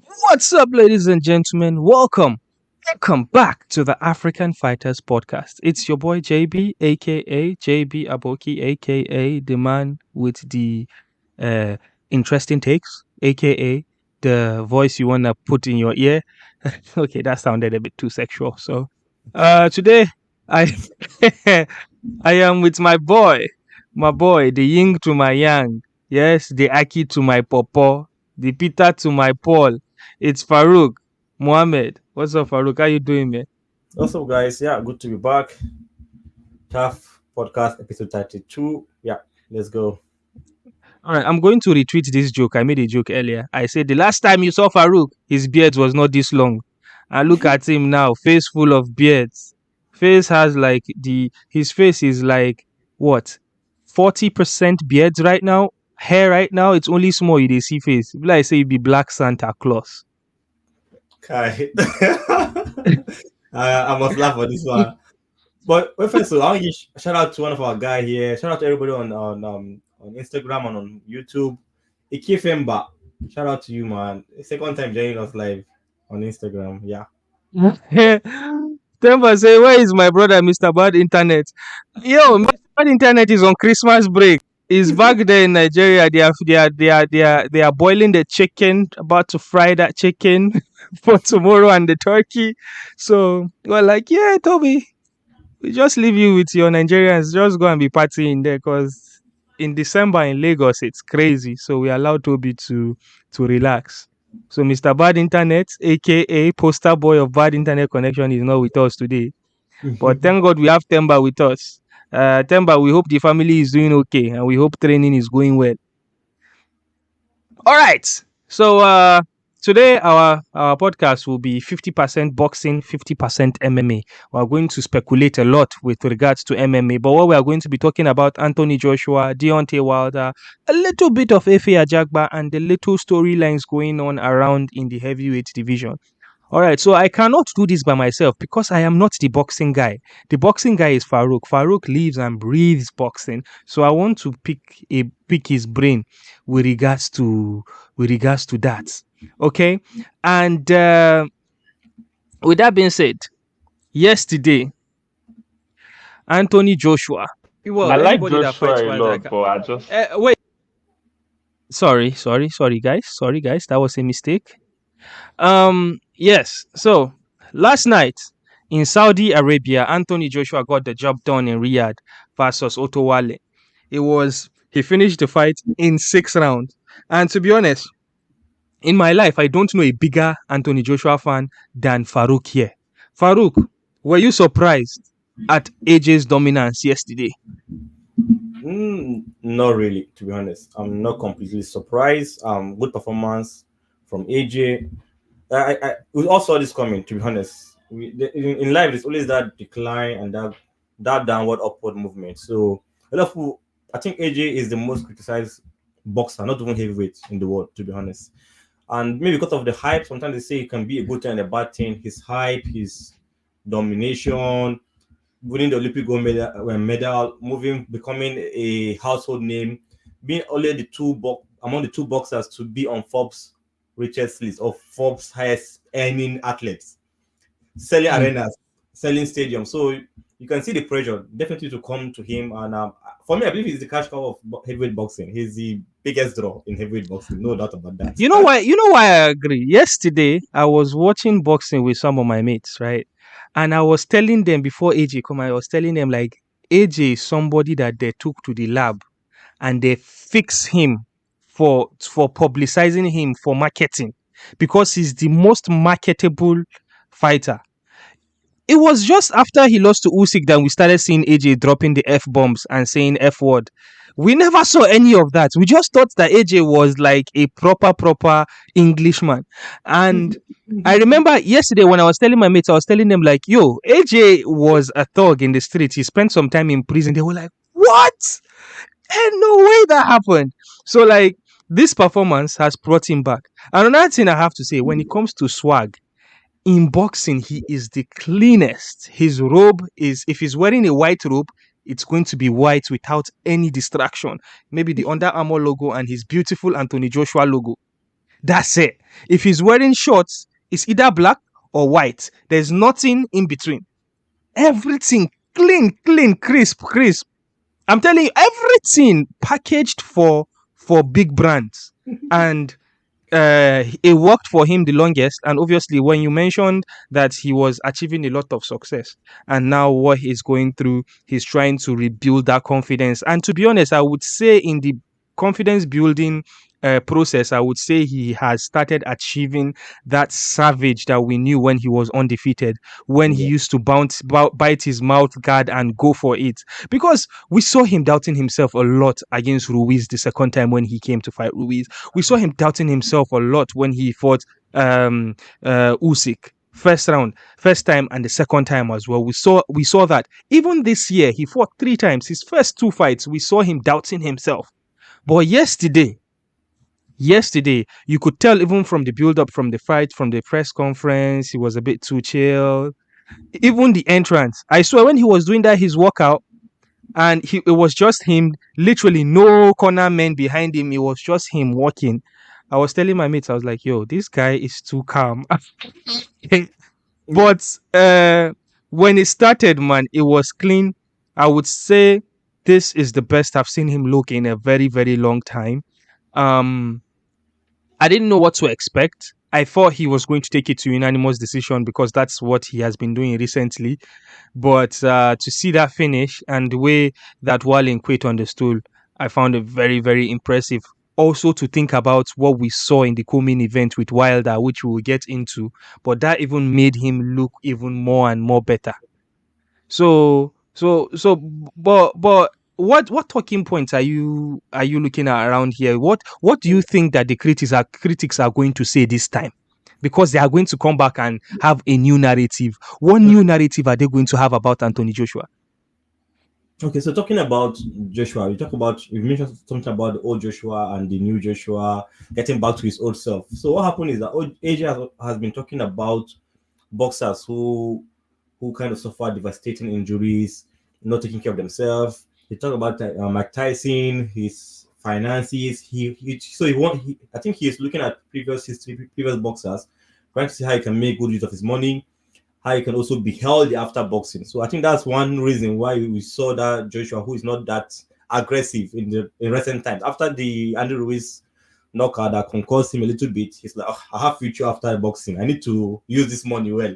What's up, ladies and gentlemen? Welcome back to the African Fighters Podcast. It's your boy JB, aka JB Aboki, aka the man with the uh, interesting takes, aka the voice you wanna put in your ear. Okay, that sounded a bit too sexual. So, today I I am with my boy, the yin to my yang. Yes, the Aki to my Popo, the Peter to my Paul. It's Farouk Mohammed. What's up, Farouk? How you doing, man? What's up, guys? Yeah, good to be back. Tough podcast episode 32. Yeah, let's go. All right, I'm going to retweet this joke. I made a joke earlier. I said the last time you saw Farouk, his beard was not this long. And look at him now, face full of beards. Face has like his face is like what 40% beards right now. Hair right now, it's only small. You dey see face. Like I say, you be Black Santa Claus. Kai. I must laugh for this one. But first of all, I want to give shout out to one of our guy here. Shout out to everybody on Instagram and on YouTube. Ikefemba. Shout out to you, man. Second time joining us live on Instagram. Yeah. Temba say, where is my brother, Mr. Bad Internet? Yo, Mr. Bad Internet is on Christmas break. He's back there in Nigeria. They are boiling the chicken, about to fry that chicken for tomorrow and the turkey. So we're like, yeah, Toby, we just leave you with your Nigerians. Just go and be partying there, because in December in Lagos it's crazy. So we allow Toby to relax. So Mr. Bad Internet, aka poster boy of Bad Internet Connection, is not with us today. But thank God we have Temba with us. Temba, we hope the family is doing okay, and we hope training is going well. All right. So today our podcast will be 50% boxing, 50% MMA. We are going to speculate a lot with regards to MMA, but what we are going to be talking about Anthony Joshua, Deontay Wilder, a little bit of Efe Ajagba, and the little storylines going on around in the heavyweight division. All right, so I cannot do this by myself because I am not the boxing guy. The boxing guy is Farouk. Farouk lives and breathes boxing. So I want to pick his brain with regards to that. Okay? And with that being said, yesterday, Anthony Joshua. Well, I like anybody that Joshua fights a Wilder. lot, but I just Wait. Sorry, guys. That was a mistake. Yes. So last night in Saudi Arabia, Anthony Joshua got the job done in Riyadh versus Otto Wallin. He finished the fight in 6 rounds. And to be honest, in my life, I don't know a bigger Anthony Joshua fan than Farouk here. Farouk, were you surprised at AJ's dominance yesterday? Not really, to be honest. I'm not completely surprised. Good performance from AJ. We all saw this coming, to be honest. In life, there's always that decline and that downward upward movement. So a lot of people, I think AJ is the most criticized boxer, not even heavyweight in the world, to be honest. And maybe because of the hype, sometimes they say it can be a good thing and a bad thing. His hype, his domination, winning the Olympic gold medal, becoming a household name, being only among the two boxers to be on Forbes richest list of Forbes highest earning athletes, selling arenas, selling stadiums. So you can see the pressure definitely to come to him. And for me, I believe he's the cash cow of heavyweight boxing. He's the biggest draw in heavyweight boxing, no doubt about that. You know why? I agree. Yesterday, I was watching boxing with some of my mates, right? And I was telling them before AJ come, I was telling them like AJ is somebody that they took to the lab and they fix him for publicizing him for marketing, because he's the most marketable fighter. It was just after he lost to Usyk that we started seeing AJ dropping the F bombs and saying F word. We never saw any of that. We just thought that AJ was like a proper Englishman. And I remember yesterday when I was telling my mates, I was telling them like, yo, AJ was a thug in the street. He spent some time in prison. They were like, what? And no way that happened. So like, this performance has brought him back. And another thing I have to say, when it comes to swag, in boxing, he is the cleanest. His robe is, if he's wearing a white robe, it's going to be white without any distraction. Maybe the Under Armour logo and his beautiful Anthony Joshua logo. That's it. If he's wearing shorts, it's either black or white. There's nothing in between. Everything clean, crisp. I'm telling you, everything packaged for big brands. And it worked for him the longest. And obviously, when you mentioned that he was achieving a lot of success, and now what he's going through, he's trying to rebuild that confidence. And to be honest, I would say in the confidence building process, I would say he has started achieving that savage that we knew when he was undefeated, when he Yeah. used to bite his mouth guard and go for it. Because we saw him doubting himself a lot against Ruiz the second time when he came to fight Ruiz. We saw him doubting himself a lot when he fought Usyk first round, first time and the second time as well. We saw that even this year he fought 3 times. His first 2 fights, we saw him doubting himself. But yesterday, you could tell even from the build up, from the fight, from the press conference, he was a bit too chill. Even the entrance, I swear, when he was doing that his workout, and it was just him, literally no corner men behind him. It was just him walking. I was telling my mates, I was like, yo, this guy is too calm. But when it started, man, it was clean. I would say this is the best I've seen him look in a very, very long time. Um, I didn't know what to expect. I thought he was going to take it to unanimous decision because that's what he has been doing recently. But to see that finish and the way that Wallin quit on the stool, I found it very, very impressive. Also, to think about what we saw in the co-main event with Wilder, which we will get into, but that even made him look even more and more better. But what talking points are you looking at around here? What do you think that the critics are going to say this time? Because they are going to come back and have a new narrative. What new narrative are they going to have about Anthony Joshua? Okay, so talking about Joshua, you mentioned something about the old Joshua and the new Joshua getting back to his old self. So what happened is that AJ has been talking about boxers who kind of suffer devastating injuries, not taking care of themselves. He talked about Mike Tyson, his finances. I think he is looking at previous history, previous boxers, trying to see how he can make good use of his money, how he can also be healthy after boxing. So I think that's one reason why we saw that Joshua, who is not that aggressive in recent times, after the Andy Ruiz knockout that concussed him a little bit, he's like, oh, I have future after boxing. I need to use this money well.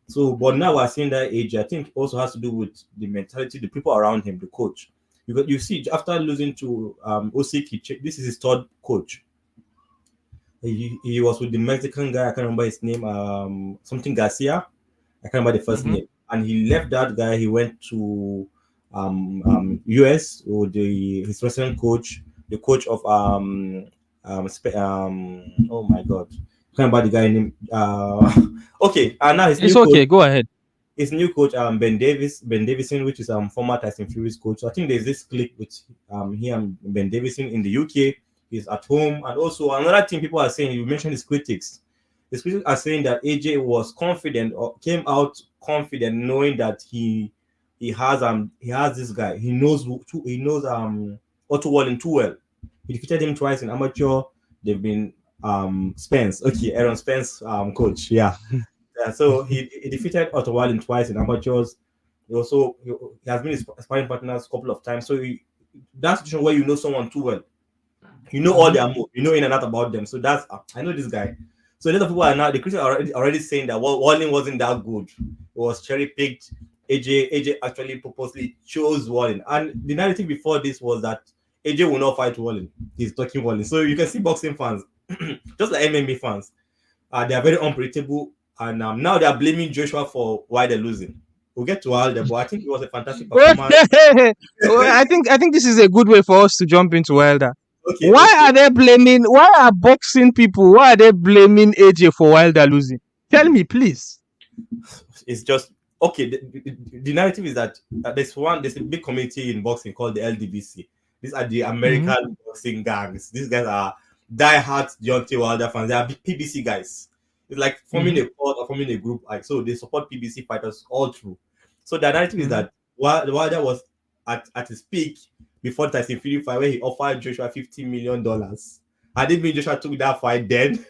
So, but now we're seeing that age. I think also has to do with the mentality, the people around him, the coach. Because you see, after losing to Usyk, this is his third coach. He was with the Mexican guy. I can't remember his name. Something Garcia. I can't remember the first Mm-hmm. name. And he left that guy. He went to US with his recent coach, the coach of oh my god, I can't remember the guy name. Okay, and now his It's new coach, okay. Go ahead. Ben Davison, which is former Tyson Fury's coach. So I think there's this click with he and Ben Davison in the UK. He's at home, and also another thing people are saying. You mentioned his critics. His critics are saying that AJ was confident or came out confident, knowing that he has this guy. He knows Otto Wallin too well. He defeated him twice in amateur. They've been Spence. Okay, Aaron Spence coach. Yeah. So he defeated Otto Wallin twice in amateurs. He has been his sparring partners a couple of times. So that's the situation where you know someone too well. You know all Mm-hmm. their moves. You know in and out about them. So that's I know this guy. So a lot of people are now the critics are already saying that Wallin wasn't that good. It was cherry picked. AJ actually purposely chose Wallin. And the narrative before this was that AJ will not fight Wallin. He's talking Wallin. So you can see boxing fans, just like MMA fans, they are very unpredictable. And now they are blaming Joshua for why they're losing. We'll get to Wilder, but I think it was a fantastic performance. Well, I think this is a good way for us to jump into Wilder. Okay, Why okay. are they blaming? Why are boxing people? Why are they blaming AJ for Wilder losing? Tell me, please. It's just okay. The narrative is that there's a big community in boxing called the LDBC. These are the Mm-hmm. American boxing gangs. These guys are diehard Deontay Wilder fans. They are big PBC guys. It's like forming Mm-hmm. a court or forming a group. Like so, they support PBC fighters all through. So the narrative is Mm-hmm. that Wilder was at his peak before Tyson Fury fight, where he offered Joshua $50 million. Had it been Joshua took that fight, then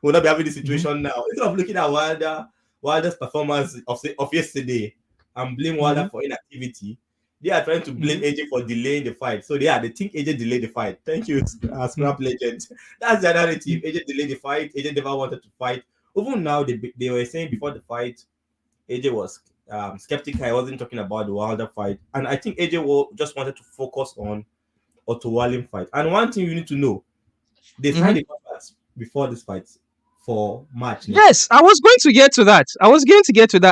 we'll not be having this situation now. Instead of looking at Wilder's performance of yesterday and blame Wilder for inactivity, they are trying to blame AJ for delaying the fight. So they think AJ delayed the fight. Thank you, Scrap Legend. That's the narrative. AJ delayed the fight. AJ never wanted to fight. Even now, they were saying before the fight, AJ was skeptical. I wasn't talking about the Wilder fight. And I think AJ just wanted to focus on Otto Wallin fight. And one thing you need to know, they signed the contract before this fight for March. Yes, I was going to get to that.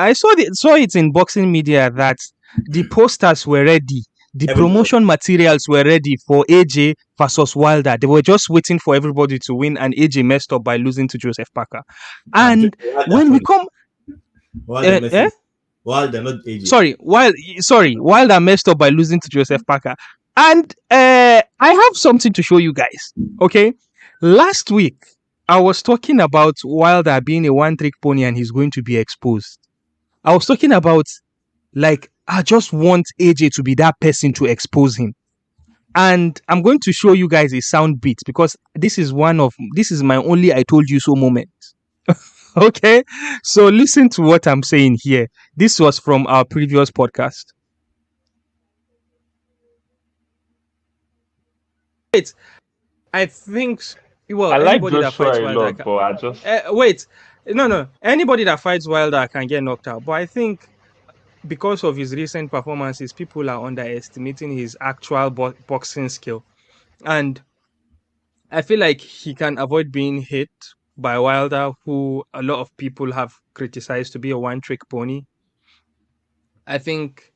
I saw it in boxing media that the posters were ready. The promotion materials were ready for AJ versus Wilder. They were just waiting for everybody to win, and AJ messed up by losing to Joseph Parker. And when we come... Wilder, not AJ. Wilder messed up by losing to Joseph Parker. And I have something to show you guys. Okay? Last week, I was talking about Wilder being a one-trick pony and he's going to be exposed. I was talking about, I just want AJ to be that person to expose him. And I'm going to show you guys a sound beat because this is my only I told you so moment. Okay? So listen to what I'm saying here. This was from our previous podcast. Wait, I think... Well, I like Joshua a lot, but I just... wait. No. Anybody that fights Wilder can get knocked out. But I think because of his recent performances, people are underestimating his actual boxing skill. And I feel like he can avoid being hit by Wilder, who a lot of people have criticized to be a one-trick pony. I think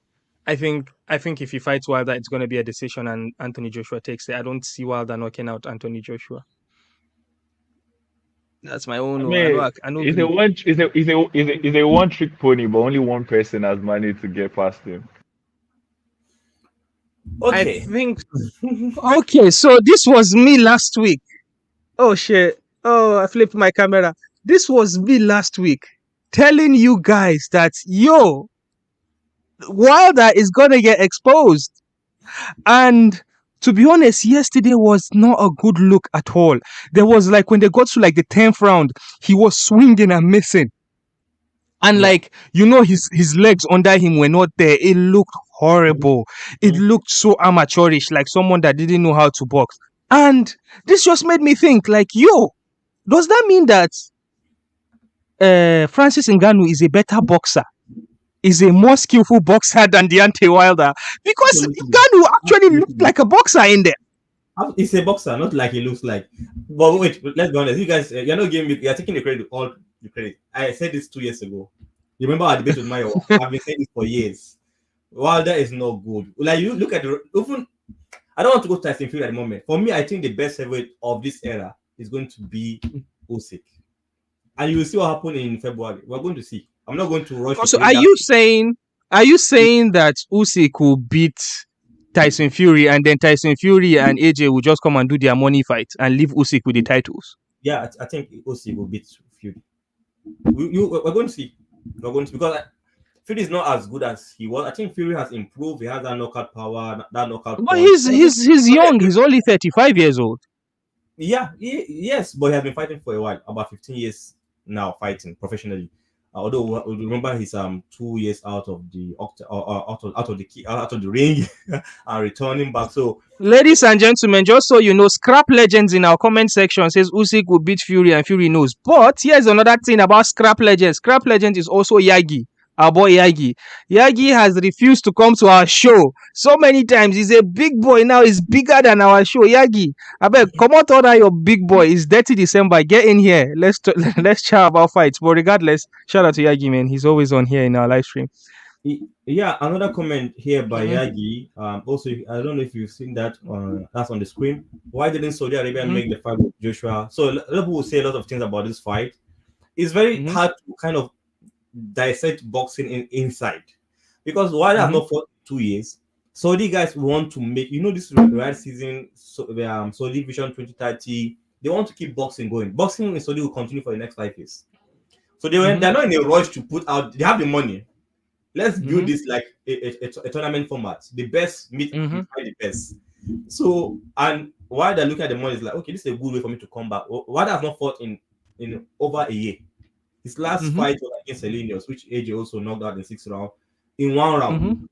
if he fights Wilder, it's going to be a decision and Anthony Joshua takes it. I don't see Wilder knocking out Anthony Joshua. That's my own. He's a one-trick pony, but only one person has managed to get past him. Okay. I think. Okay, so this was me last week. Oh shit! Oh, I flipped my camera. This was me last week, telling you guys that Wilder is gonna get exposed, and to be honest, yesterday was not a good look at all. There was when they got to the 10th round, he was swinging and missing. And his legs under him were not there. It looked horrible. It looked so amateurish, like someone that didn't know how to box. And this just made me think, does that mean that Francis Ngannou is a better boxer? Is a more skillful boxer than Deontay Wilder? Because Ngannou actually looked like a boxer in there. He's a boxer, not like he looks like. But wait, let's be honest. You guys, you're not giving me. You're taking the credit, all the credit. I said this 2 years ago. You remember our debate with Mayo? I've been saying this for years. Wilder is not good. You look at even. I don't want to go to Tyson Fury at the moment. For me, I think the best heavyweight of this era is going to be Usyk, and you will see what happened in February. We're going to see. I'm not going to rush. So are you saying that Usyk will beat Tyson Fury and then Tyson Fury and AJ will just come and do their money fight and leave Usyk with the titles? Yeah, I think Usyk will beat Fury. We're going to see. We're going to, because Fury is not as good as he was. I think Fury has improved. He has that knockout power, that knockout. But he's young. He's only 35 years old. Yeah, yes, but he has been fighting for a while, about 15 years now, fighting professionally. Although remember he's 2 years out of the ring and returning back. So, ladies and gentlemen, just so you know, Scrap Legends in our comment section says Usyk will beat Fury and Fury knows. But here's another thing about Scrap Legends. Scrap Legends is also Yagi, our boy Yagi. Yagi has refused to come to our show so many times. He's a big boy now. He's bigger than our show. Yagi, I beg, come out order your big boy. It's 30 December. Get in here. Let's chat about fights. But regardless, shout out to Yagi, man. He's always on here in our live stream. Yeah, another comment here by Yagi. Also, I don't know if you've seen that. That's on the screen. Why didn't Saudi Arabia make the fight with Joshua? So a lot of people say a lot of things about this fight. It's very hard to kind of dissect boxing inside, because while they have not fought 2 years, Saudi guys want to make, this Riyadh season, Saudi Vision 2030, they want to keep boxing going. Boxing in Saudi will continue for the next 5 years. So they're not in a rush to put out. They have the money. Let's build this like a tournament format. The best meet the best. So, and why they're looking at the money is like, okay, this is a good way for me to come back. Why has not fought in over a year? His last fight was against Selenius, which AJ also knocked out in the 6th round in 1 round.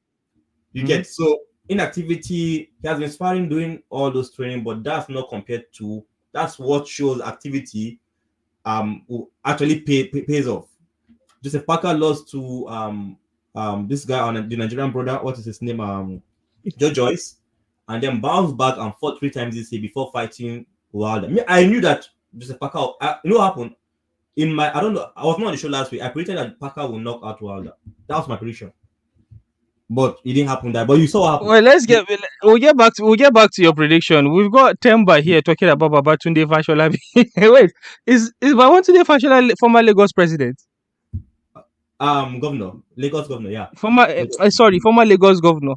You get so inactivity. He has been sparring, doing all those training, but that's not compared to that's what shows activity will actually pays off. Joseph Parker lost to this guy on the Nigerian brother. What is his name? Joe Joyce, and then bounced back and fought 3 times this year before fighting Wilder. I knew that Joseph Parker. You know what happened? I don't know. I was not on the show last week. I predicted that Parker will knock out Wilder. That was my prediction. But it didn't happen that. But you saw what happened. Well, we'll get back to your prediction. We've got Temba here talking about Babatunde Fashola. Wait, is Babatunde Fashola former Lagos president? Governor, Lagos governor, yeah. Former Lagos governor.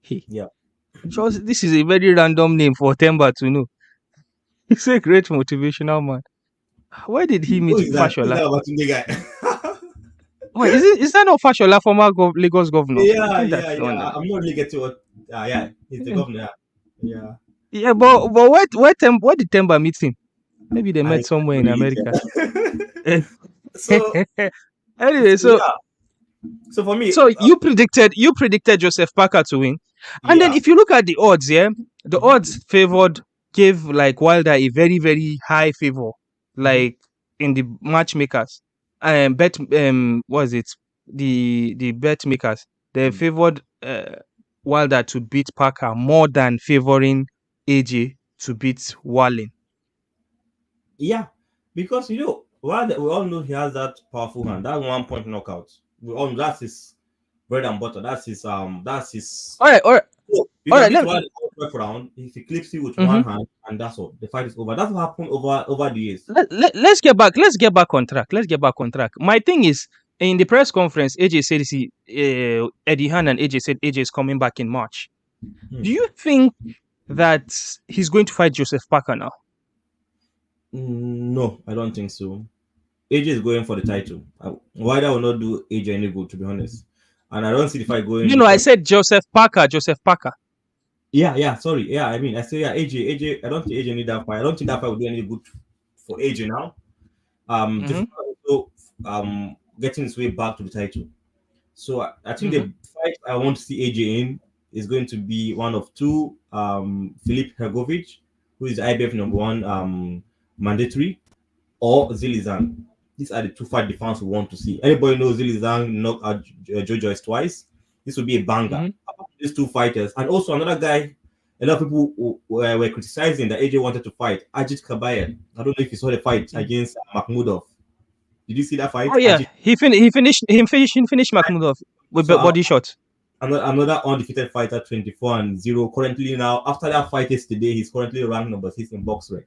Yeah. This is a very random name for Temba to know. He's a great motivational man. Where did he meet Fashola? Who's that guy? Wait, is that not Fashola, former Lagos governor? Yeah. I'm not really getting what. Yeah, he's the governor. Yeah. Yeah, but where did Temba meet him? Maybe they met somewhere in America. So anyway, so for me, you predicted Joseph Parker to win, and then if you look at the odds, the odds gave like Wilder a very, very high favor, like in the matchmakers. What is it? The bet makers, they favored Wilder to beat Parker more than favoring AJ to beat Wallin. Yeah, because Wilder, we all know he has that powerful hand, that 1-point knockout. We all know that's his bread and butter. That's his All right. Round, if he clips you with one hand, and that's all. The fight is over. That's what happened over the years. Let's get back on track. My thing is, in the press conference, AJ said Eddie Hearn and AJ said AJ is coming back in March. Do you think that he's going to fight Joseph Parker now? No, I don't think so. AJ is going for the title. Wilder will not do AJ any good, to be honest. And I don't see the fight going. I said Joseph Parker. Yeah, sorry. Yeah, I mean, I say, yeah, AJ, I don't think AJ need that fight. I don't think that fight will do any good for AJ now. Getting his way back to the title. So I think the fight I want to see AJ in is going to be one of two, Filip Hrgovic, who is the IBF #1 mandatory, or Zhilei. These are the two fight the fans we want to see. Anybody knows Zhilei knocked out Joe Joyce twice. This will be a banger. These two fighters, and also another guy. A lot of people were criticizing that AJ wanted to fight Ajit Kabayel. I don't know if you saw the fight against Makhmudov. Did you see that fight? Oh yeah, he finished Makhmudov with body shot. Another undefeated fighter, 24-0. Currently now, after that fight yesterday, he's currently ranked number 6 in BoxRec,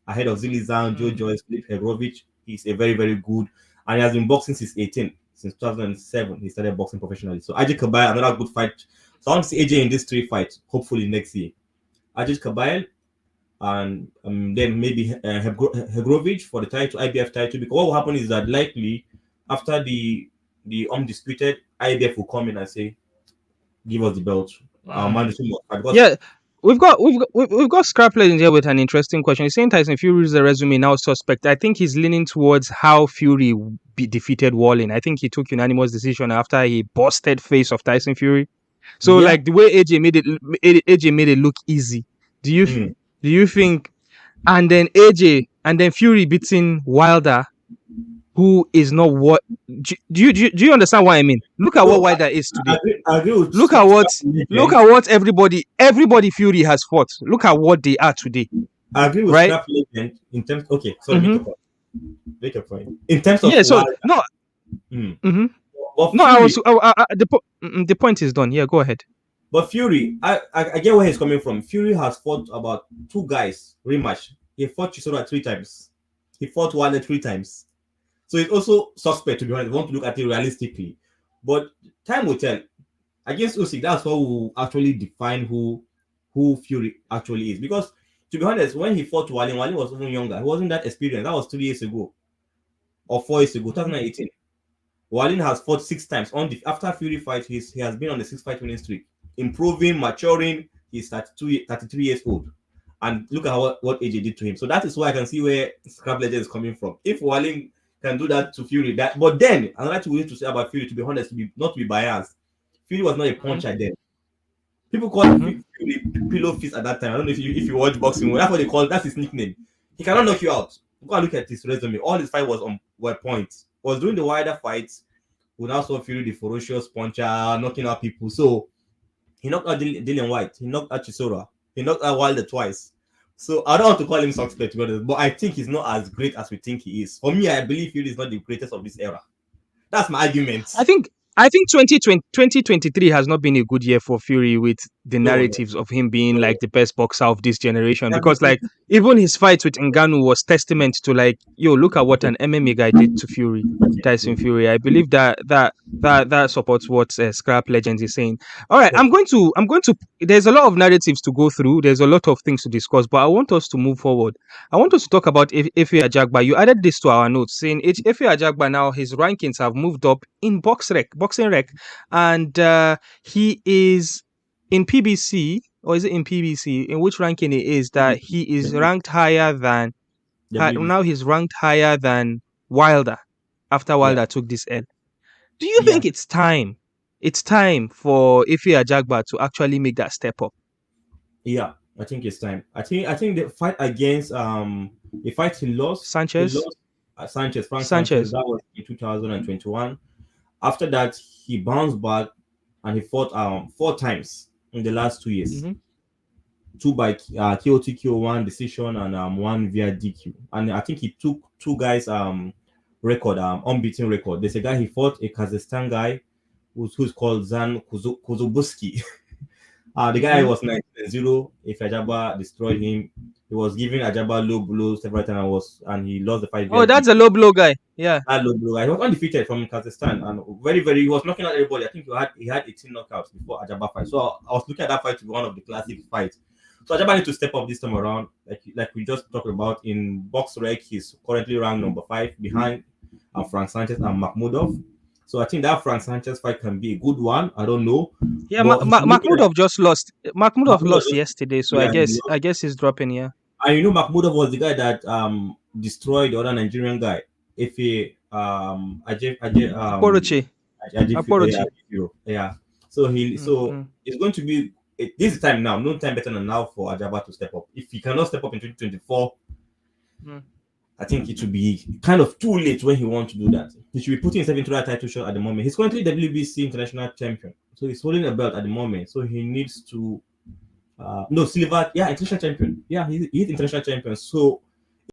ahead of Zhilei, Joe Joyce, Filip Hrgovic. He's a very, very good, and he has been boxing since 18. Since 2007, he started boxing professionally. So Ajit Kabayel, another good fight. So I want to see AJ in these 3 fights, hopefully next year. Ajit Kabayel, and then maybe Hrgovic for the title, IBF title. Because what will happen is that likely after the undisputed, IBF will come in and say, "Give us the belt." We've got Scrap Legend here with an interesting question. He's saying Tyson Fury's resume now suspect. I think he's leaning towards how Fury defeated Wallin. I think he took unanimous decision after he busted face of Tyson Fury. So like the way AJ made it look easy. Do you think? And then Fury beating Wilder, who is not what? Do you understand what I mean? Look at what Wilder is today. I agree with look at what everybody Fury has fought. Look at what they are today. I agree with Scrap Legend in terms. Okay, sorry, make a point. In terms of the point is done. Yeah, go ahead. But Fury, I get where he's coming from. Fury has fought about 2 guys rematch. He fought Chisora 3 times. He fought Wilder 3 times. So it's also suspect, to be honest. We want to look at it realistically. But time will tell. Against Usyk, that's what will actually define who Fury actually is. Because, to be honest, when he fought Wallin was even younger. He wasn't that experienced. That was 3 years ago. Or 4 years ago, 2018. Wallin has fought 6 times. After Fury fight, he has been on the 6-fight winning streak. Improving, maturing. He's 33 years old. And look at what AJ did to him. So that is why I can see where Scrap Legend is coming from. If Wallin can do that to Fury, but then another thing we need to say about Fury, to be honest, not to be biased, Fury was not a puncher then. People called Fury pillow fist at that time. I don't know if you watch boxing. That's what they call. That's his nickname. He cannot knock you out. Go and look at his resume. All his fight was on points. Was during the wider fights. We now saw Fury the ferocious puncher, knocking out people. So he knocked out Dillian White. He knocked out Chisora. He knocked out Wilder twice. So I don't want to call him suspect, but I think he's not as great as we think he is. For me, I believe Fury is not the greatest of this era. That's my argument. I think 2023 has not been a good year for Fury with the narratives of him being like the best boxer of this generation, because like even his fight with Ngannou was testament to like, yo, look at what an MMA guy did to Fury, Tyson Fury. I believe that supports what Scrap Legends is saying. All right, I'm going to there's a lot of narratives to go through. There's a lot of things to discuss, but I want us to move forward. I want us to talk about Efe Ajagba. You added this to our notes, saying Efe Ajagba now, his rankings have moved up in boxing rec, and he is in PBC, or is it in PBC? In which ranking it is that he is ranked higher than now he's ranked higher than Wilder after Wilder took this L. Do you think it's time? It's time for Efe Ajagba to actually make that step up. Yeah, I think it's time. I think the fight against the fight he lost Sanchez, Frank Sanchez, that was in 2021. After that, he bounced back and he fought 4 times in the last 2 years. 2 by KO TKO, 1 decision, and 1 via DQ. And I think he took 2 guys record, unbeaten record. There's a guy he fought, a Kazakhstan guy who's called Zan Kuzubuski. The guy was 19-0. If Ajagba destroyed him, he was giving Ajagba low blows several times, and he lost the fight. Oh, that's a low blow guy. Yeah, that low blow guy. He was undefeated from Kazakhstan, and very. He was knocking out everybody. I think he had 18 knockouts before Ajagba fight. So I was looking at that fight to be one of the classic fights. So Ajagba need to step up this time around, like we just talked about in BoxRec. He's currently ranked number 5 behind Frank Sanchez and Makhmudov. So I think that Frank Sanchez fight can be a good one. I don't know. Yeah, Makhmudov just lost. Makhmudov lost yesterday, so I guess he's dropping. Yeah. And Makhmudov was the guy that destroyed the other Nigerian guy, Efe Ajagba. Yeah. So it's going to be this is time now. No time better than now for Ajagba to step up. If he cannot step up in 2024. I think it would be kind of too late when he wants to do that. He should be putting himself into that title shot at the moment. He's currently WBC international champion, so he's holding a belt at the moment. So he needs to silver, international champion. Yeah, he's international champion. So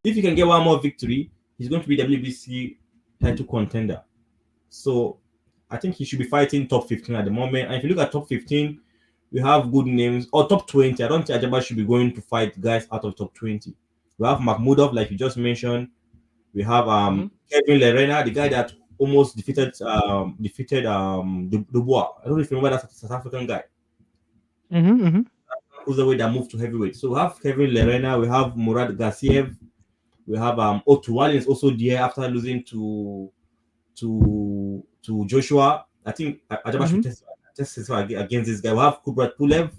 if he can get one more victory, he's going to be WBC title contender. So I think he should be fighting top 15 at the moment. And if you look at top 15, we have good names, or top 20. I don't think Ajagba should be going to fight guys out of top 20. We have Makhmudov, like you just mentioned. We have Kevin Lerena, the guy that almost defeated Dubois. I don't know if you remember that South African guy. Who's the way that moved to heavyweight. So we have Kevin Lerena, we have Murad Gassiev, we have Otto. Wallin is also there after losing to Joshua. I think Ajagba should test against this guy. We have Kubrat Pulev.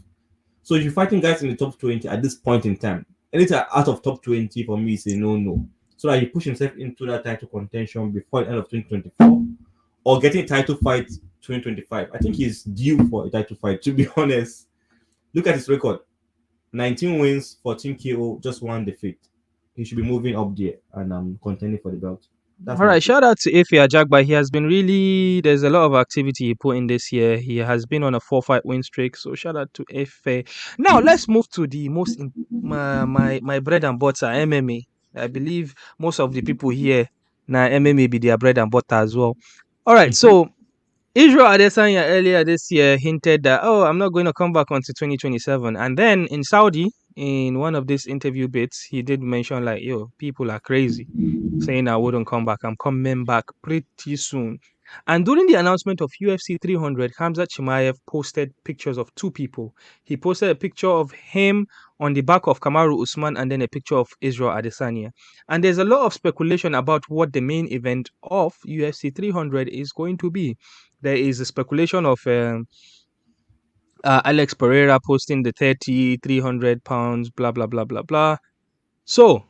So if you're fighting guys in the top 20 at this point in time, anything out of top 20 for me is a no. So that he push himself into that title contention before the end of 2024 or getting a title fight 2025. I think he's due for a title fight, to be honest. Look at his record. 19 wins, 14 KO, just 1 defeat. He should be moving up there and contending for the belt. All right, shout out to Efe Ajagba. He has been there's a lot of activity he put in this year. He has been on a 4-fight win streak. So shout out to Efe. Now let's move to the most my bread and butter, MMA. I believe most of the people here now MMA be their bread and butter as well. All right, so Israel Adesanya earlier this year hinted that, I'm not going to come back until 2027. And then in Saudi, in one of these interview bits, he did mention like, people are crazy, saying I wouldn't come back. I'm coming back pretty soon. And during the announcement of UFC 300, Khamzat Chimaev posted pictures of 2 people. He posted a picture of him on the back of Kamaru Usman and then a picture of Israel Adesanya. And there's a lot of speculation about what the main event of UFC 300 is going to be. There is a speculation of Alex Pereira posting the 30, 300 pounds, blah, blah, blah, blah, blah. So,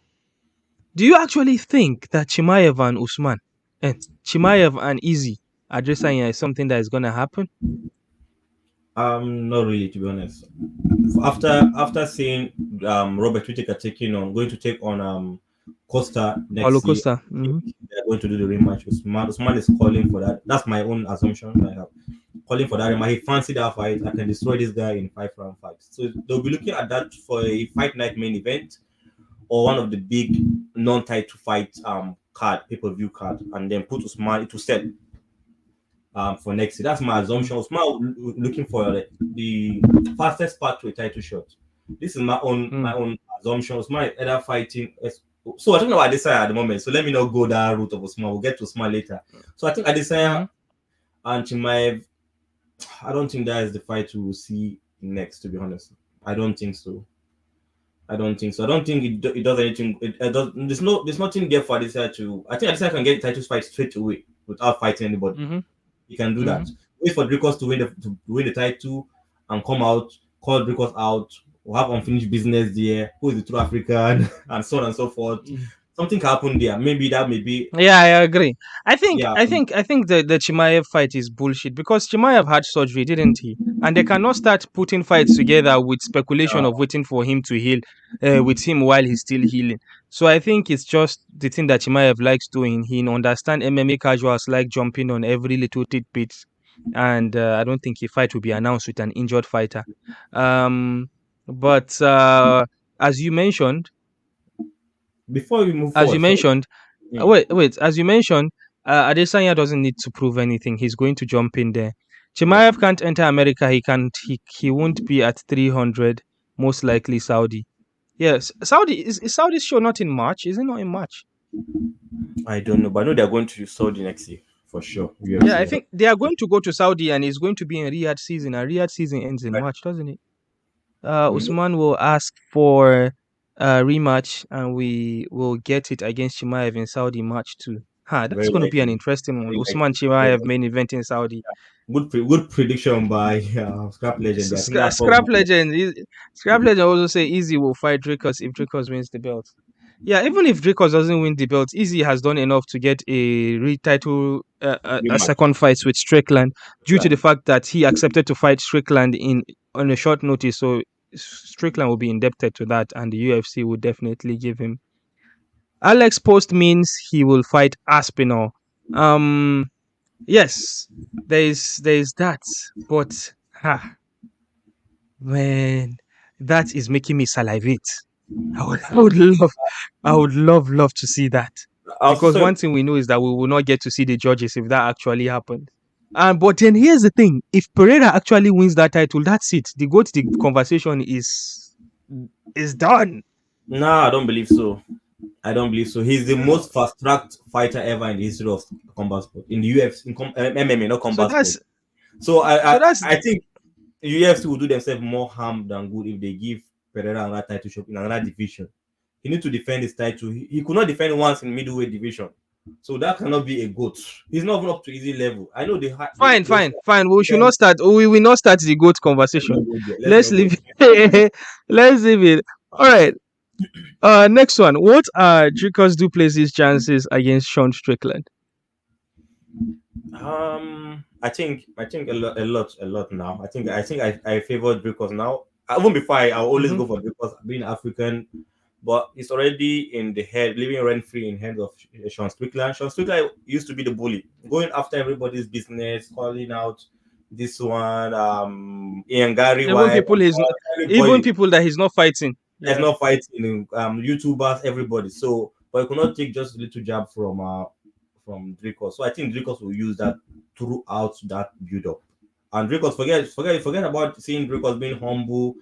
do you actually think that Chimaev and Usman, and Chimaev and Izzy Adesanya is something that is going to happen? Not really, to be honest. After seeing Robert Whittaker going to take on Costa Paulo next year, Costa. I think they're going to do the rematch. Usman is calling for that. That's my own assumption. I have calling for that rematch. He fancied that fight. I can destroy this guy in 5 round fights. So they'll be looking at that for a fight night main event or one of the big non-title fight card, pay-per-view card, and then put Usman into set for next year. That's my assumption. Usman looking for the fastest path to a title shot. This is my own assumption. Usman is either fighting. So I don't know about Adesanya at the moment. So let me not go that route of Usman. We'll get to Usman later. So I think Adesanya and Chimaev. I don't think that is the fight we will see next. To be honest, I don't think so. I don't think it does anything. It does. There's nothing there for Adesanya to. I think Adesanya can get the title fight straight away without fighting anybody. He can do that. Wait for Dricus to win the title and come out, call Dricus out, or have unfinished business there. Who is the true African, and so on and so forth. Something can happen there. Maybe that may be. Yeah, I agree. I think Yeah, the Chimaev fight is bullshit because Chimaev had surgery, didn't he? And they cannot start putting fights together with speculation of waiting for him to heal, with him while he's still healing. So I think it's just the thing that Chimaev likes doing. He understand MMA casuals like jumping on every little tidbit, and I don't think a fight will be announced with an injured fighter. But as you mentioned, before we move as you forward, sorry. mentioned, wait. As you mentioned, Adesanya doesn't need to prove anything. He's going to jump in there. Chimaev can't enter America. He can't. He won't be at 300. Most likely Saudi. Yes, Saudi is Saudi's show not in March? Is it not in March? I don't know, but I know they're going to Saudi next year for sure. Yeah, I think they are going to go to Saudi, and it's going to be in Riyadh season. And Riyadh season ends in Right. March, doesn't it? Usman will ask for a rematch, and we will get it against Chimaev in Saudi March 2. That's Very going to be an likely. interesting one. Very Usman likely. Very Chimaev likely. main event in Saudi. Good prediction by Scrap Legend. I think that's Scrap probably Legend. Scrap Legend also say Easy will fight Dricus if Dricus wins the belt. Yeah, even if Dricus doesn't win the belt, Easy has done enough to get a retitle, a rematch. second fight with Strickland, due to Right. the fact that he accepted to fight Strickland on a short notice. So Strickland will be indebted to that, and the UFC will definitely give him. Alex Post means he will fight Aspinall. Yes, there is that, but man, that is making me salivate. I would love to see that, Also, because so one thing we know is that we will not get to see the judges if that actually happened. And but then here's the thing: if Pereira actually wins that title, that's it. The conversation is done. I don't believe so. I don't believe so. He's the most fast-tracked fighter ever in the history of combat sport. In the UFC, MMA, not So combat sport. that's So so that's I think UFC will do themselves more harm than good if they give Pereira another title shot in another division. He needs to defend his title. He could not defend once in middleweight division. So that cannot be a goat. He's not even up to easy level. I know fine, they'll say, fine, fine. We should not start. We will not start the goat let's not conversation. go there. Let's Let's not go leave. there. Let's leave it. All right. Next one. What are Dricus Du Plessis' chances against Sean Strickland? I think a lot now. I favor Dricus now. Even before I'll always Mm-hmm. go for Dricus being African, but it's already in the head, living rent free in hands of Sean Strickland. Sean Strickland used to be the bully, going after everybody's business, calling out this one, Ian Gary Even White, people he's even everybody. people that he's not fighting. There's Yeah. no fighting, YouTubers, everybody. So, but you could not take just a little jab from Dricus. So I think Dricus will use that throughout that build up. And Dricus, forget about seeing Dricus being humble.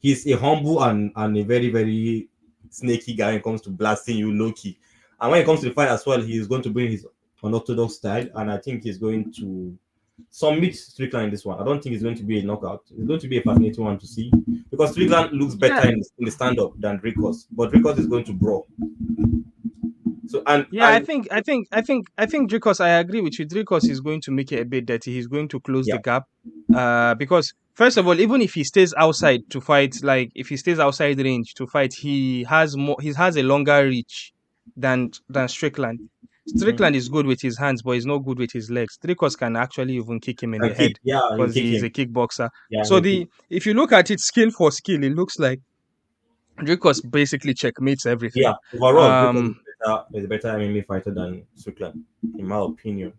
He's a humble and a very, very snaky guy when it comes to blasting you low key. And when it comes to the fight as well, he's going to bring his unorthodox style, and I think he's going to submit Strickland in this one. I don't think it's going to be a knockout. It's going to be a fascinating one to see because Strickland looks better Yeah. in the stand up than Dricus, but Dricus is going to brawl. So Yeah, I think Dricus, I agree with you. Dricus is going to make it a bit dirty. He's going to close yeah, the gap. Because first of all, even if he stays outside to fight, like if he stays outside range to fight, he has a longer reach than Strickland. Strickland is good with his hands, but he's not good with his legs. Dricus can actually even kick him in the And kick. head Yeah, you because kick he's him. a kickboxer. Yeah, So you kick. if you look at it skill for skill, it looks like Dricus basically checkmates everything. Yeah, overall, Dricus Um, is a better MMA fighter than Strickland, in my opinion.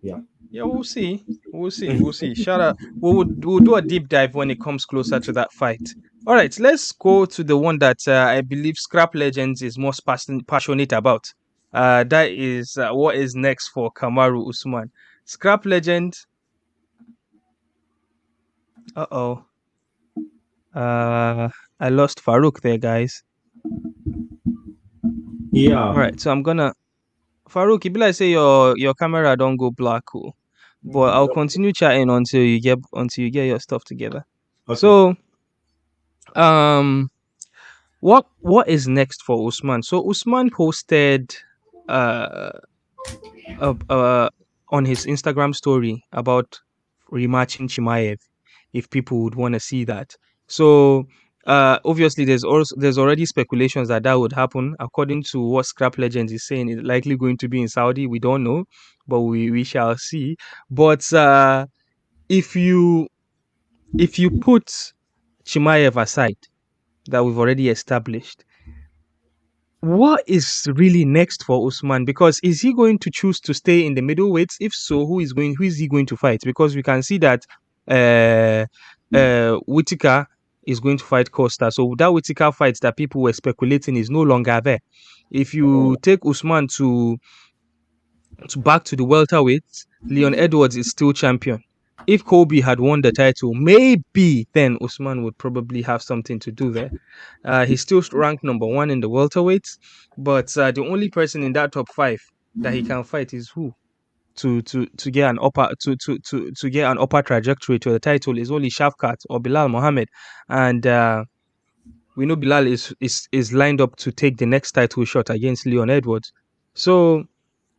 Yeah. yeah, we'll see. We'll see. Shout out. We'll do a deep dive when it comes closer to that fight. All right, let's go to the one that I believe Scrap Legends is most passionate about. That is what is next for Kamaru Usman. Scrap Legend. Uh-oh. I lost Farouk there, guys. All Yeah. right, so I'm gonna Farouk. If I say your camera don't go black, cool. But I'll continue chatting until you get your stuff together. Okay. So what is next for Usman? So Usman posted uh, on his Instagram story about rematching Chimaev if people would want to see that. So obviously there's already speculations that would happen. According to what Scrap Legends is saying, it's likely going to be in Saudi. We don't know, but we shall see. But if you put Chimaev aside, that we've already established, what is really next for Usman? Because is he going to choose to stay in the middleweights? If so, who is he going to fight? Because we can see that Whitaker is going to fight Costa. So that Whitaker fight that people were speculating is no longer there. If you take Usman to back to the welterweights, Leon Edwards is still champion. If Kobe had won the title, maybe then Usman would probably have something to do there. He's still ranked number 1 in the welterweights, but the only person in that top 5 that he can fight is who? To get an upper to get an upper trajectory to the title is only Shafkat or Bilal Mohammed, and we know Bilal is lined up to take the next title shot against Leon Edwards. So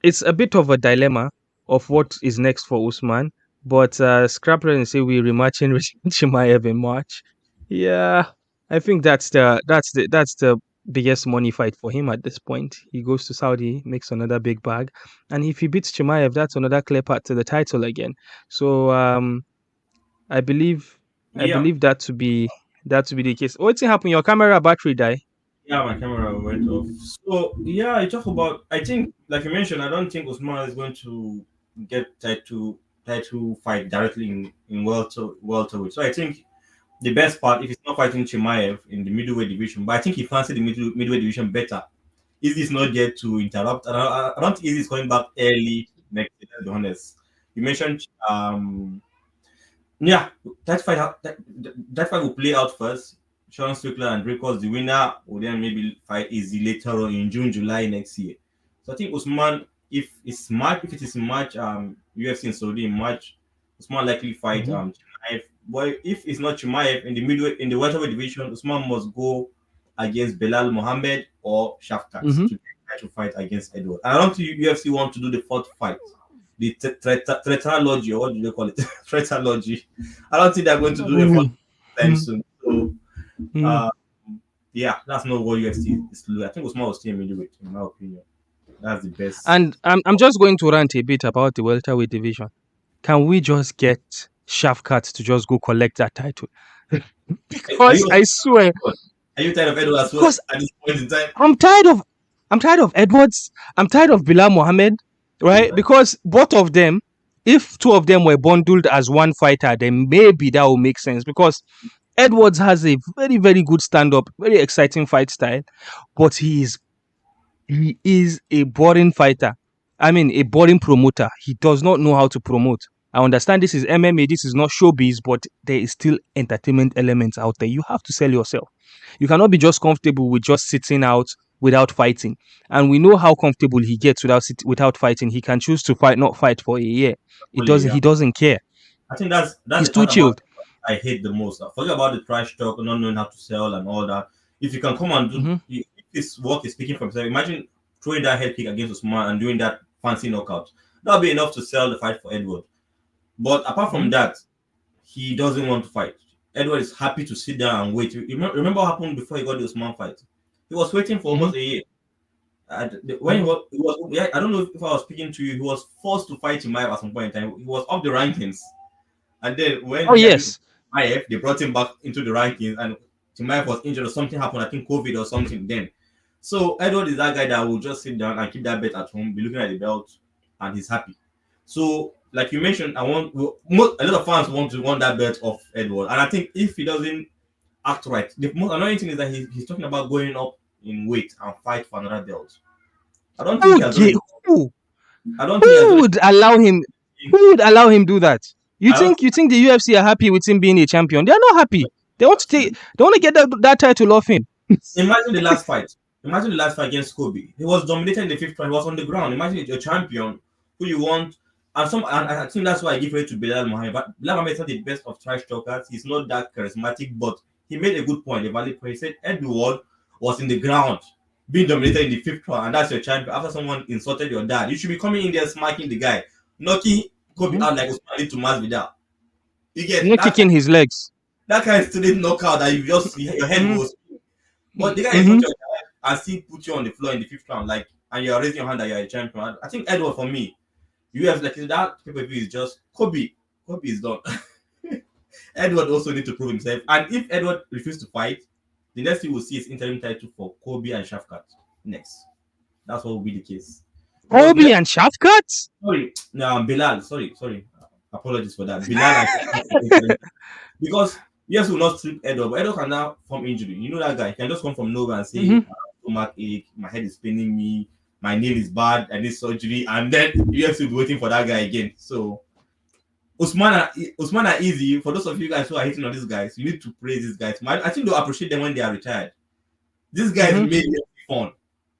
it's a bit of a dilemma of what is next for Usman. But Scrapper and say we rematching Chimaev in March. Yeah, I think that's the biggest money fight for him at this point. He goes to Saudi, makes another big bag, and if he beats Chimaev, that's another clear path to the title again. So I believe Yeah. that to be the case. What's happened? Your camera battery die. Yeah, my camera went off. So yeah, I talk about. I think, like you mentioned, I don't think Usman is going to get title fight directly in welterweight. So I think the best part, if he's not fighting Chimaev in the middleweight division, but I think he fancies the middleweight division better. Izzy is not there to interrupt. I don't think Izzy is coming back early next year, to be honest. You mentioned yeah, that fight will play out first. Sean Strickland and Dricus, the winner will then maybe fight Izzy later on in June, July next year. So I think Usman, if it is March, UFC in Saudi in March, Usman likely fight Chimaev. But if it's not Chimaev in the middleweight in the welterweight division, Usman must go against Belal Mohammed or Shafkat to try to fight against Edward. I don't think UFC want to do the fourth fight. The tetralogy, or what do they call it? Tetralogy. I don't think they're going to do the fourth time soon. So yeah, that's not what UFC is to do. I think Usman will stay middleweight, in my opinion. That's the best. And I'm just going to rant a bit about the welterweight division. Can we just get Shafkat to just go collect that title? Because I swear, Are you tired of Edwards at this point in time? I'm tired of Edwards. I'm tired of Bilal Mohammed, right? Because both of them, if two of them were bundled as one fighter, then maybe that will make sense. Because Edwards has a very, very good stand-up, very exciting fight style, but he is a boring fighter. I mean, a boring promoter. He does not know how to promote. I understand this is MMA, this is not showbiz, but there is still entertainment elements out there. You have to sell yourself. You cannot be just comfortable with just sitting out without fighting. And we know how comfortable he gets without fighting. He can choose to not fight for a year. He doesn't care. I think that's He's the too part chilled. I hate the most. Forget about the trash talk, not knowing how to sell and all that. If you can come and do if this work is speaking for himself, imagine throwing that head kick against Usman and doing that fancy knockout. That'll be enough to sell the fight for Edward. But apart from that, he doesn't want to fight. Edward is happy to sit down and wait. Remember what happened before he got the Usman fight? He was waiting for almost a year. When yeah, I don't know if I was speaking to you, he was forced to fight Chimaev at some point in time. He was up the rankings. And then when Oh yes. Chimaev, they brought him back into the rankings, and Chimaev was injured or something happened, I think COVID or something then. So Edward is that guy that will just sit down and keep that belt at home, be looking at the belt, and he's happy. So, like you mentioned, a lot of fans want that belt off Edward, and I think if he doesn't act right, the most annoying thing is that he's talking about going up in weight and fight for another belt. I don't think Who would allow him? Who would allow him do that? You think the UFC are happy with him being a champion? They are not happy. They want to get that title off him. Imagine the last fight. Imagine the last fight against Kobe. He was dominated in the 5th round. He was on the ground. Imagine you're a champion who you want. And I think that's why I give it to Belal Mohamed. But Belal Mohamed is not the best of trash talkers. He's not that charismatic, but he made a good point, a valid point. He said Edward was in the ground, being dominated in the 5th round, and that's your champion. After someone insulted your dad, you should be coming in there smacking the guy, knocking Kobe out like Usman to Masvidal. You get not kicking his legs. That kind of student knockout that your head goes. But the guy is not your guy and still put you on the floor in the 5th round, and you're raising your hand that you're a champion. I think Edward, for me, UFC, that pay-per-view is just Kobe. Kobe is done. Edward also need to prove himself. And if Edward refuses to fight, the next thing we'll see is interim title for Kobe and Shafkat next. That's what will be the case. Kobe and Shafkat? Sorry. No, Bilal. Sorry. Apologies for that. Bilal and Shafkat. Because UFC will not strip Edward, but Edward can now form injury. You know that guy. He can just come from nowhere and say, stomach ache, my head is spinning me, my nail is bad, I need surgery, and then UFC will be waiting for that guy again. So Usman are easy. For those of you guys who are hating on these guys, you need to praise these guys. I think they'll appreciate them when they are retired. These guys made it fun.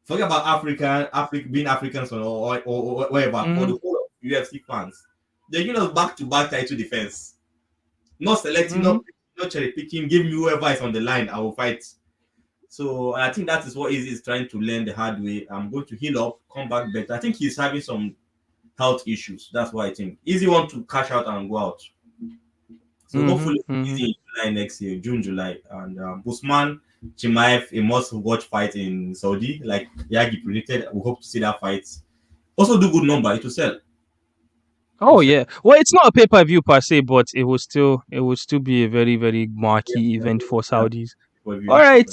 Forget about being Africans or whatever. For the whole of UFC fans, they're giving us back-to-back title defense. Not selecting, not cherry picking. Give me whoever is on the line, I will fight. So I think that is what Izzy is trying to learn the hard way. I'm going to heal up, come back better. I think he's having some health issues. That's why I think Izzy want to cash out and go out. So hopefully Izzy in July next year, June, July. And Usman, Chimaev, a must-watch fight in Saudi, like Yagi predicted. We hope to see that fight. Also do good number, it will sell. Oh yeah. Well, it's not a pay-per-view per se, but it will still be a very, very marquee event for Saudis. All right,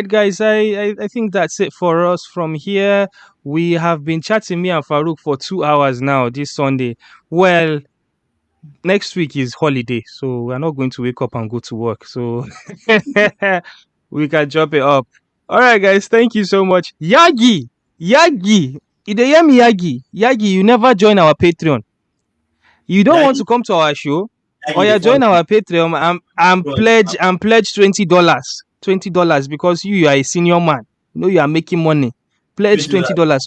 guys. I think that's it for us from here. We have been chatting, me and Farouk, for 2 hours now this Sunday. Well, next week is holiday, so we're not going to wake up and go to work. So we can drop it up. All right, guys. Thank you so much. Yagi. You hear me, Yagi? Yagi, you never join our Patreon. You don't want to come to our show, or you join our Patreon and pledge $20 because you are a senior man. You know you are making money. Pledge $20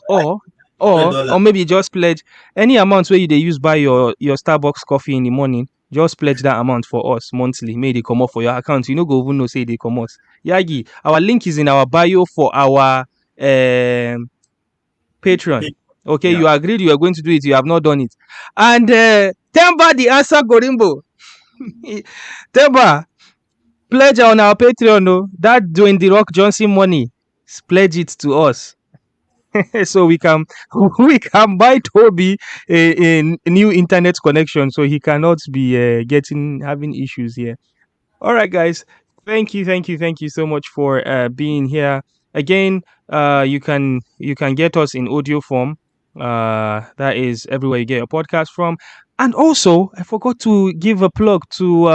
or maybe just pledge any amount where you use buy your Starbucks coffee in the morning. Just pledge that amount for us monthly. May they come off for your account. You know go even know say they come us. Yagi, our link is in our bio for our Patreon. Okay, you agreed you are going to do it. You have not done it. And Temba the answer Gorimbo. Temba, pledge on our Patreon, no? That doing the Rock Johnson money. Pledge it to us. So we can buy Toby a new internet connection so he cannot be having issues here. All right, guys. Thank you so much for being here. Again, you can get us in audio form. That is everywhere you get your podcast from. And also, I forgot to give a plug to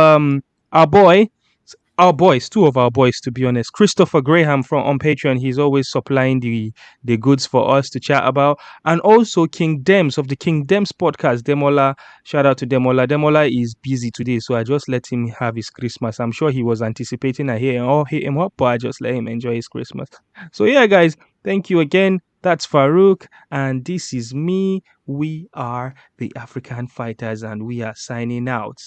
our boys, two of our boys, to be honest. Christopher Graham on Patreon. He's always supplying the goods for us to chat about. And also King Dems of the King Dems podcast. Demola, shout out to Demola. Demola is busy today, so I just let him have his Christmas. I'm sure he was anticipating I hit him up, but I just let him enjoy his Christmas. So yeah, guys, thank you again. That's Farouk, and this is me. We are the African Fighters, and we are signing out.